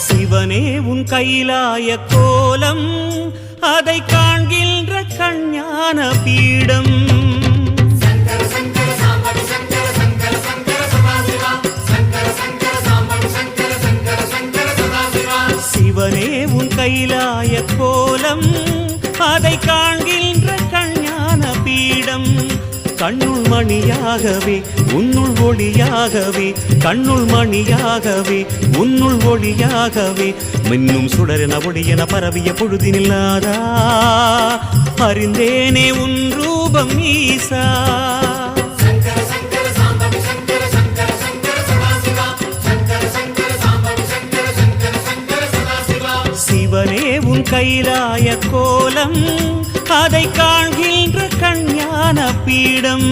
சிவனே உன் கைலாய கோலம் அதை காண்கின்ற கஞ்ஞான பீடம் சிவனே உன் கைலாய கோலம் அதை காண்கின்ற கஞ்ஞான பீடம் கண்ணுள் மணியாகவே உன்னுள் ஒளியாகவே கண்ணுள் மணியாகவே உன்னுள் ஒளியாகவே மின்னும் சுடரென ஒளியென பரவிய பொழுதினில்லாதா அறிந்தேனே உன் ரூபம் ஈசா சிவனே உன் கைலாய கோலம் அதை காண்கின்ற கஞ்ஞான பீடம்